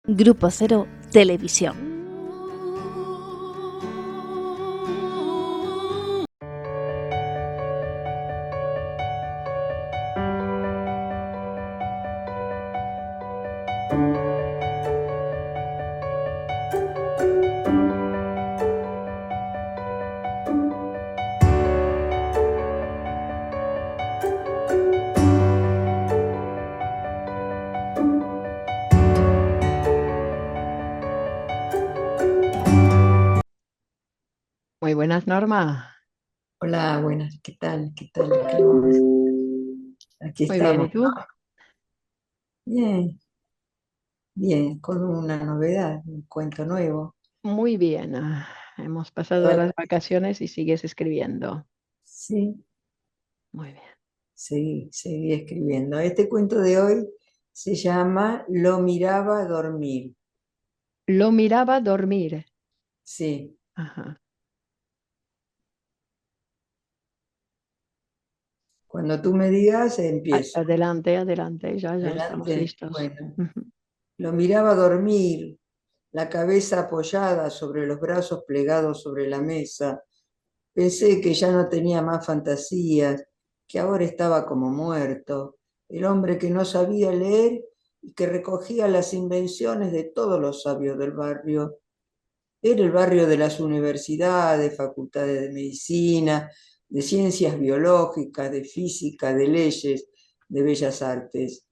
Grupo Cero Televisión. Muy buenas, Norma. Hola, buenas, ¿qué tal? ¿Qué tal? ¿Cómo vas? Aquí Muy bien, estamos. ¿y tú? Bien, bien, con una novedad, un cuento nuevo. Muy bien. Hemos pasado Ahora, las vacaciones y sigues escribiendo. sí, Muy bien. seguí escribiendo. Este cuento de hoy se llama Lo miraba dormir. Lo miraba dormir. Sí, Ajá. cuando tú me digas, empiezo. Adelante, adelante, ya estamos Adelante. listos. Bueno, Ujú. lo miraba dormir, la cabeza apoyada sobre los brazos plegados sobre la mesa. Pensé que ya no tenía más fantasías, que ahora estaba como muerto, el hombre que no sabía leer y que recogía las invenciones de todos los sabios del barrio. Era el barrio de las universidades, facultades de medicina, de ciencias biológicas, de física, de leyes, de bellas artes.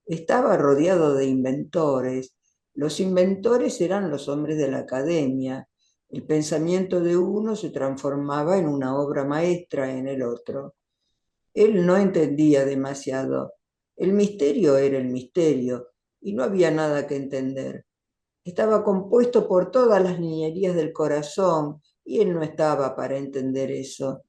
Estaba rodeado de inventores. Los inventores eran los hombres de la academia. El pensamiento de uno se transformaba en una obra maestra en el otro. Él no entendía demasiado. El misterio era el misterio y no había nada que entender. Estaba compuesto por todas las niñerías del corazón y él no estaba para entender eso.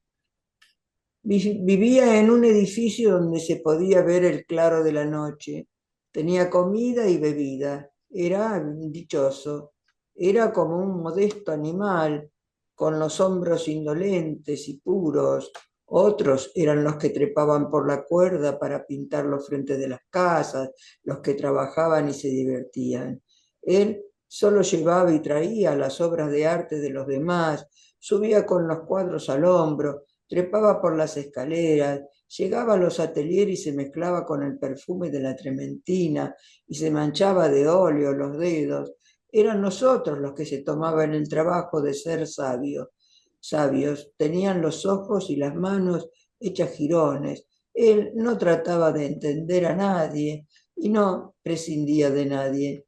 Vivía en un edificio donde se podía ver el claro de la noche. Tenía comida y bebida. Era dichoso. Era como un modesto animal, con los hombros indolentes y puros. Otros eran los que trepaban por la cuerda para pintar los frentes de las casas, los que trabajaban y se divertían. Él solo llevaba y traía las obras de arte de los demás, subía con los cuadros al hombro, trepaba por las escaleras, llegaba a los ateliers y se mezclaba con el perfume de la trementina y se manchaba de óleo los dedos. Eran nosotros los que se tomaban el trabajo de ser sabios. Tenían los ojos y las manos hechas jirones. Él no trataba de entender a nadie y no prescindía de nadie.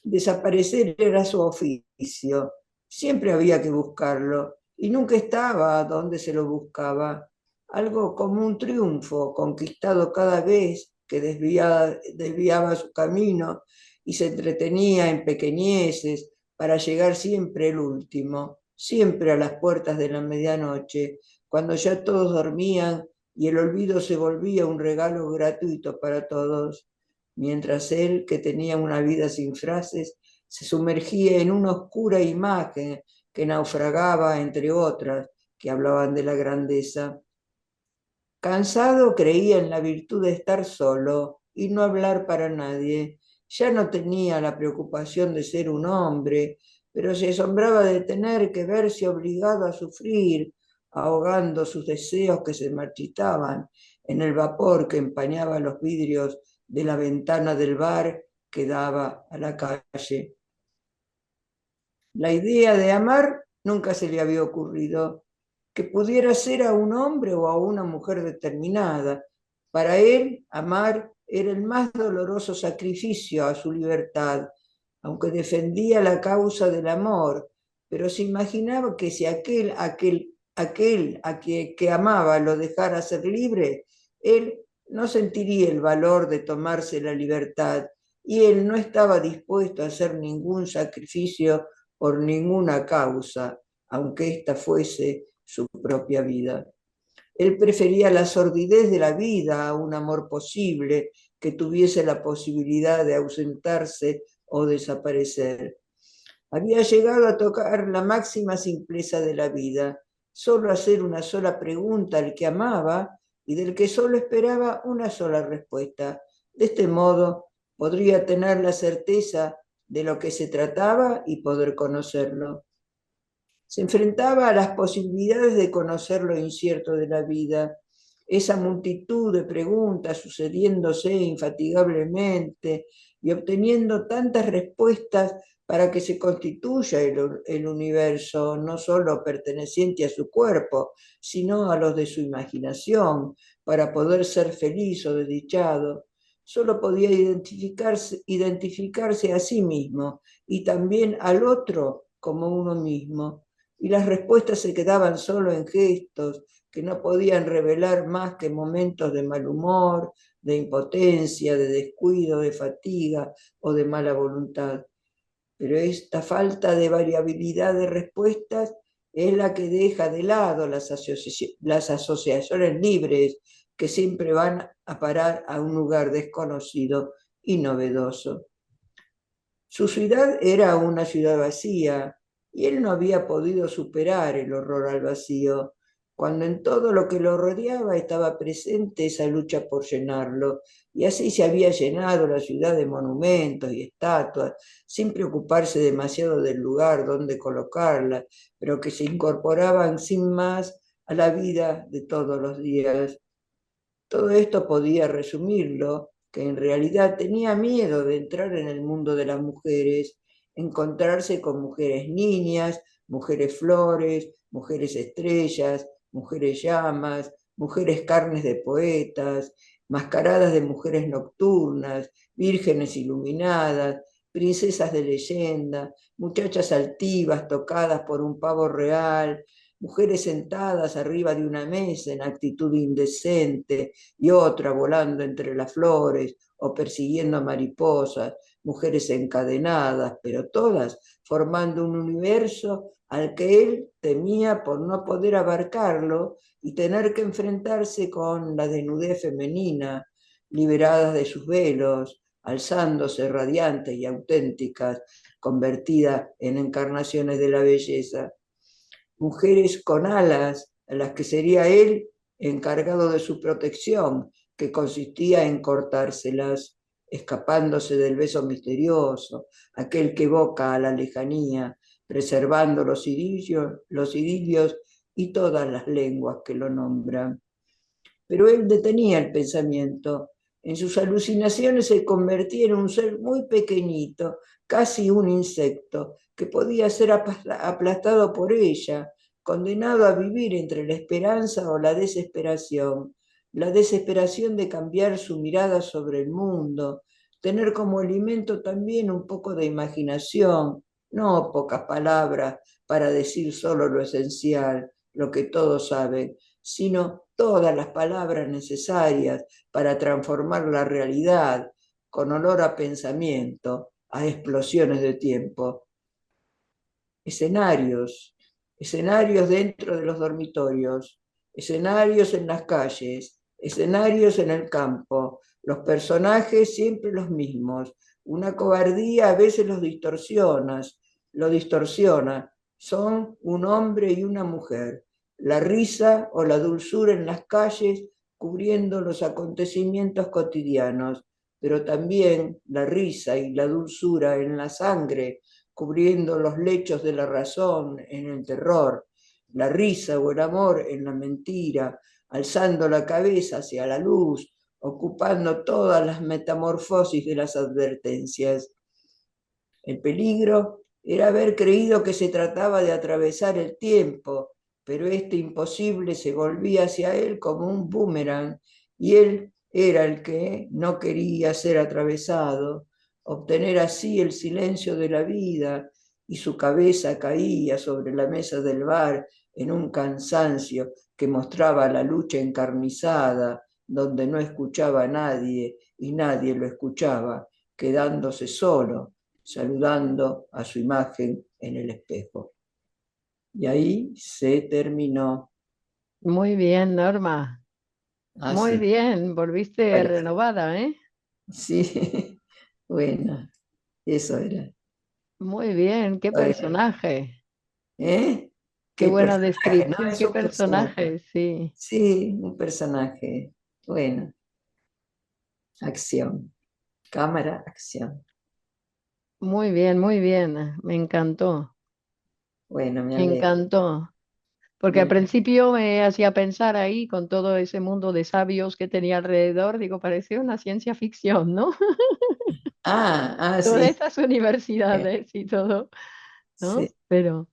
Desaparecer era su oficio. Siempre había que buscarlo y nunca estaba donde se lo buscaba. Algo como un triunfo conquistado cada vez que desviaba su camino y se entretenía en pequeñeces para llegar siempre el último, siempre a las puertas de la medianoche, cuando ya todos dormían y el olvido se volvía un regalo gratuito para todos, mientras él, que tenía una vida sin frases, se sumergía en una oscura imagen que naufragaba entre otras que hablaban de la grandeza. Cansado creía en la virtud de estar solo y no hablar para nadie. Ya no tenía la preocupación de ser un hombre, pero se asombraba de tener que verse obligado a sufrir, ahogando sus deseos que se marchitaban en el vapor que empañaba los vidrios de la ventana del bar que daba a la calle. La idea de amar nunca se le había ocurrido, que pudiera ser a un hombre o a una mujer determinada. Para él, amar era el más doloroso sacrificio a su libertad, aunque defendía la causa del amor, pero se imaginaba que si aquel que amaba lo dejara ser libre, él no sentiría el valor de tomarse la libertad y él no estaba dispuesto a hacer ningún sacrificio por ninguna causa, aunque ésta fuese su propia vida. Él prefería la sordidez de la vida a un amor posible que tuviese la posibilidad de ausentarse o desaparecer. Había llegado a tocar la máxima simpleza de la vida, solo hacer una sola pregunta al que amaba y del que solo esperaba una sola respuesta. De este modo podría tener la certeza de lo que se trataba y poder conocerlo. Se enfrentaba a las posibilidades de conocer lo incierto de la vida, esa multitud de preguntas sucediéndose infatigablemente y obteniendo tantas respuestas para que se constituya el universo, no solo perteneciente a su cuerpo, sino a los de su imaginación, para poder ser feliz o desdichado. Solo podía identificarse a sí mismo y también al otro como uno mismo, y las respuestas se quedaban solo en gestos que no podían revelar más que momentos de mal humor, de impotencia, de descuido, de fatiga o de mala voluntad. Pero esta falta de variabilidad de respuestas es la que deja de lado las asociaciones libres que siempre van a parar a un lugar desconocido y novedoso. Su ciudad era una ciudad vacía y él no había podido superar el horror al vacío, cuando en todo lo que lo rodeaba estaba presente esa lucha por llenarlo, y así se había llenado la ciudad de monumentos y estatuas, sin preocuparse demasiado del lugar donde colocarlas, pero que se incorporaban sin más a la vida de todos los días. Todo esto podía resumirlo, que en realidad tenía miedo de entrar en el mundo de las mujeres, encontrarse con mujeres niñas, mujeres flores, mujeres estrellas, mujeres llamas, mujeres carnes de poetas, mascaradas de mujeres nocturnas, vírgenes iluminadas, princesas de leyenda, muchachas altivas tocadas por un pavo real, mujeres sentadas arriba de una mesa en actitud indecente, y otra volando entre las flores o persiguiendo mariposas, mujeres encadenadas, pero todas formando un universo al que él temía por no poder abarcarlo y tener que enfrentarse con la desnudez femenina, liberadas de sus velos, alzándose radiantes y auténticas, convertidas en encarnaciones de la belleza. Mujeres con alas, a las que sería él encargado de su protección, que consistía en cortárselas, escapándose del beso misterioso, aquel que evoca a la lejanía, preservando los idilios y todas las lenguas que lo nombran. Pero él detenía el pensamiento. En sus alucinaciones se convertía en un ser muy pequeñito, casi un insecto, que podía ser aplastado por ella, condenado a vivir entre la esperanza o la desesperación de cambiar su mirada sobre el mundo, tener como alimento también un poco de imaginación, no pocas palabras para decir solo lo esencial, lo que todos saben, sino todas las palabras necesarias para transformar la realidad con olor a pensamiento, a explosiones de tiempo. Escenarios, escenarios dentro de los dormitorios, escenarios en las calles, escenarios en el campo, los personajes siempre los mismos, una cobardía a veces lo distorsiona, son un hombre y una mujer, la risa o la dulzura en las calles cubriendo los acontecimientos cotidianos, pero también la risa y la dulzura en la sangre, cubriendo los lechos de la razón en el terror, la risa o el amor en la mentira, alzando la cabeza hacia la luz, ocupando todas las metamorfosis de las advertencias. El peligro era haber creído que se trataba de atravesar el tiempo, pero este imposible se volvía hacia él como un boomerang, y él era el que no quería ser atravesado, obtener así el silencio de la vida, y su cabeza caía sobre la mesa del bar en un cansancio que mostraba la lucha encarnizada, donde no escuchaba a nadie y nadie lo escuchaba, quedándose solo, saludando a su imagen en el espejo. Y ahí se terminó. Muy bien, Norma. Muy Así. bien, volviste Bueno, renovada, ¿eh? sí, bueno, eso era. Muy bien, qué Bueno, personaje. ¿eh? Qué ¿Qué buena personaje? No, descripción, es qué un personaje. personaje, sí. Sí, un personaje. Bueno, acción. Cámara, acción. muy bien, me encantó, Bueno, me me alegro. encantó. Porque al Me- principio me hacía pensar ahí con todo ese mundo de sabios que tenía alrededor, digo, parecía una ciencia ficción, ¿no? Todas Sí. esas universidades y todo, ¿no? Sí, Pero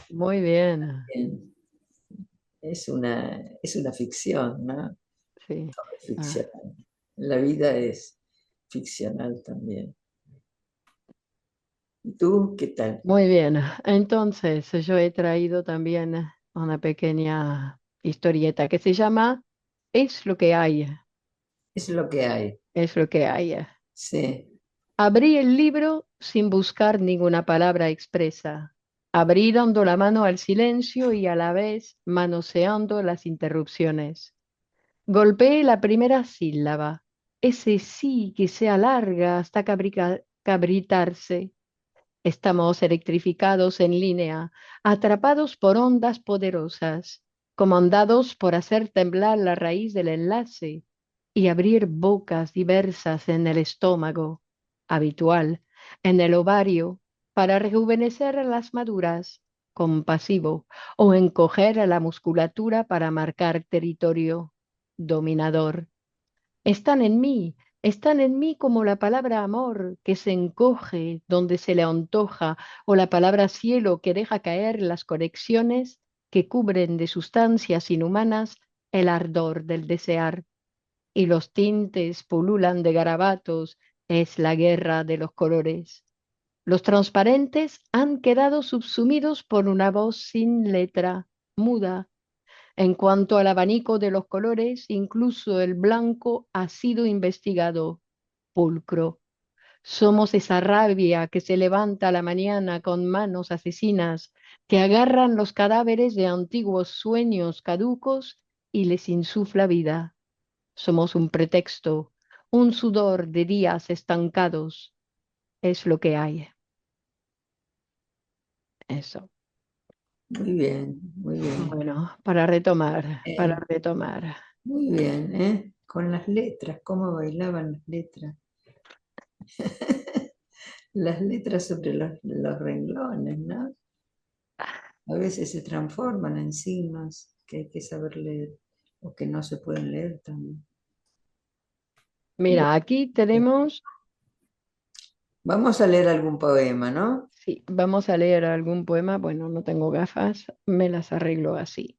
muy bien, bien. Es una ficción, ¿no? sí. Todo es Ah, ficcional. La vida es ficcional también. ¿Y tú qué tal? muy bien. Entonces, yo he traído también una pequeña historieta que se llama Es lo que hay, Es lo que hay. es lo que hay. Sí, Abrí el libro sin buscar ninguna palabra expresa. Abrí dando la mano al silencio y a la vez manoseando las interrupciones. Golpeé la primera sílaba, ese sí que se alarga hasta cabritarse. Estamos electrificados en línea, atrapados por ondas poderosas, comandados por hacer temblar la raíz del enlace y abrir bocas diversas en el estómago, habitual, en el ovario, para rejuvenecer a las maduras, compasivo, o encoger a la musculatura para marcar territorio, dominador. Están en mí como la palabra amor que se encoge donde se le antoja, o la palabra cielo que deja caer las conexiones que cubren de sustancias inhumanas el ardor del desear. Y los tintes pululan de garabatos, es la guerra de los colores. Los transparentes han quedado subsumidos por una voz sin letra, muda. En cuanto al abanico de los colores, incluso el blanco ha sido investigado. Pulcro. Somos esa rabia que se levanta a la mañana con manos asesinas, que agarran los cadáveres de antiguos sueños caducos y les insufla vida. Somos un pretexto, un sudor de días estancados. Es lo que hay. Eso. muy bien, muy bien. Bueno, para retomar, para Eh, retomar. Muy bien, ¿eh? Con las letras, cómo bailaban las letras. Las letras sobre los renglones, ¿no? A veces se transforman en signos que hay que saber leer o que no se pueden leer también. Mira, aquí Bien. tenemos. Vamos a leer algún poema, ¿no? Sí, vamos a leer algún poema. Bueno, no tengo gafas, me las arreglo así.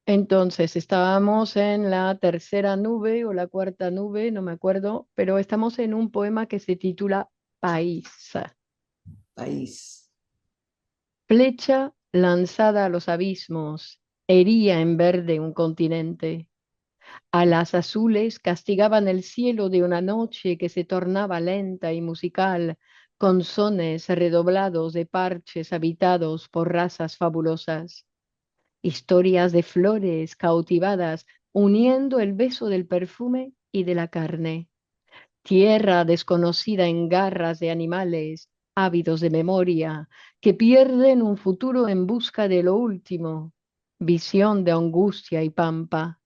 Entonces, estábamos en la tercera nube o la cuarta nube, no me acuerdo, pero estamos en un poema que se titula País. País. Flecha lanzada a los abismos, hería en verde un continente. Alas azules castigaban el cielo de una noche que se tornaba lenta y musical, con sones redoblados de parches habitados por razas fabulosas. Historias de flores cautivadas uniendo el beso del perfume y de la carne. Tierra desconocida en garras de animales ávidos de memoria que pierden un futuro en busca de lo último. Visión de angustia y pampa.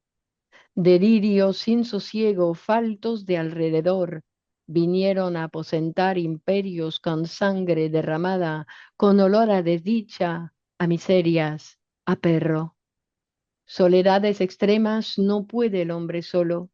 Delirios sin sosiego, faltos de alrededor, vinieron a aposentar imperios con sangre derramada, con olor a desdicha, a miserias, a perro. Soledades extremas no puede el hombre solo,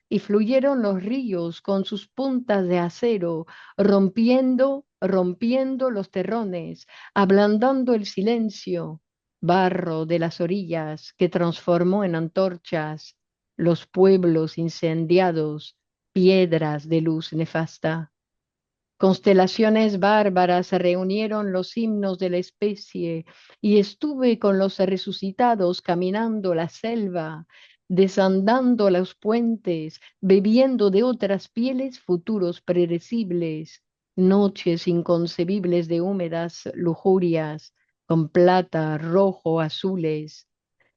y fluyeron los ríos con sus puntas de acero, rompiendo los terrones, ablandando el silencio, barro de las orillas que transformó en antorchas, los pueblos incendiados, piedras de luz nefasta. Constelaciones bárbaras reunieron los himnos de la especie y estuve con los resucitados caminando la selva, desandando los puentes, bebiendo de otras pieles futuros predecibles, noches inconcebibles de húmedas lujurias, con plata, rojo, azules.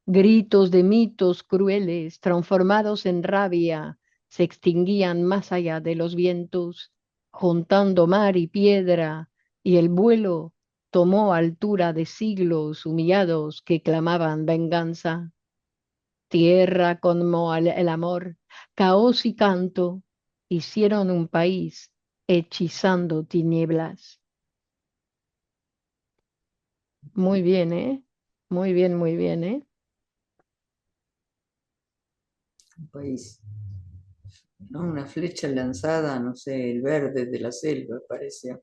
Gritos de mitos crueles, transformados en rabia, se extinguían más allá de los vientos, juntando mar y piedra, y el vuelo tomó altura de siglos humillados que clamaban venganza. Tierra con el amor, caos y canto, hicieron un país hechizando tinieblas. Muy bien, ¿eh? Muy bien, muy bien, ¿eh? Un país, ¿no? Una flecha lanzada, no sé, el verde de la selva, parecía.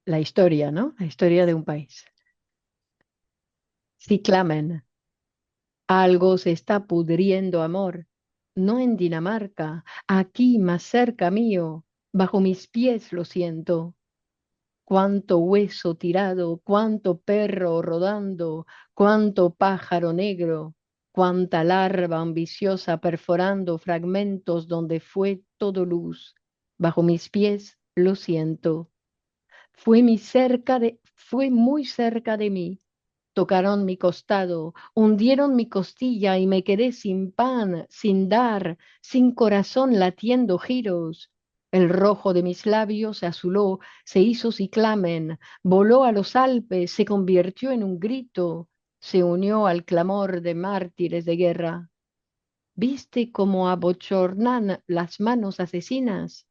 La historia, ¿no? La historia de un país. Si clamen, algo se está pudriendo, amor. No en Dinamarca, aquí más cerca mío, bajo mis pies lo siento. Cuánto hueso tirado, cuánto perro rodando, cuánto pájaro negro, cuánta larva ambiciosa perforando fragmentos donde fue todo luz. Bajo mis pies lo siento. Fue muy cerca de mí. Tocaron mi costado, hundieron mi costilla y me quedé sin pan, sin dar, sin corazón latiendo giros. El rojo de mis labios se azuló, se hizo ciclamen, voló a los Alpes, se convirtió en un grito, se unió al clamor de mártires de guerra. ¿Viste cómo abochornan las manos asesinas?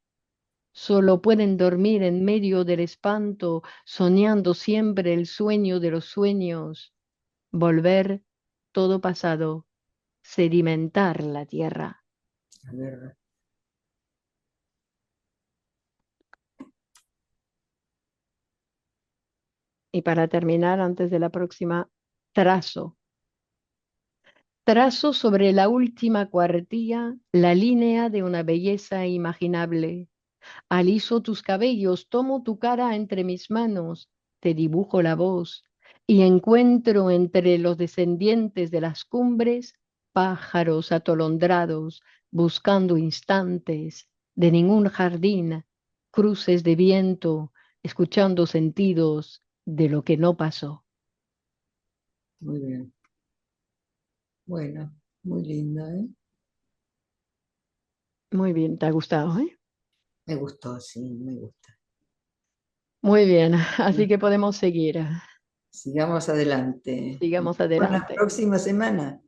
Solo pueden dormir en medio del espanto, soñando siempre el sueño de los sueños, volver todo pasado, sedimentar la tierra. La guerra. Y para terminar, antes de la próxima, trazo. Trazo sobre la última cuartilla la línea de una belleza imaginable. Aliso tus cabellos, tomo tu cara entre mis manos, te dibujo la voz y encuentro entre los descendientes de las cumbres pájaros atolondrados buscando instantes de ningún jardín, cruces de viento, escuchando sentidos de lo que no pasó. Muy bien. Bueno, muy linda, ¿eh? Muy bien, ¿te ha gustado, eh? Me gustó, sí, me gusta. Muy bien, así Bueno, que podemos seguir. sigamos adelante. Sigamos Por la adelante próxima semana.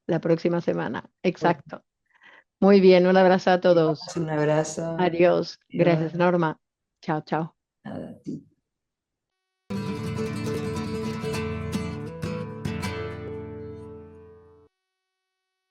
la próxima semana. Bueno, Exacto. Muy bien, un abrazo a te todos. damos un abrazo. Adiós. Adiós. Gracias, Norma. Chao, chao. Nada, a ti.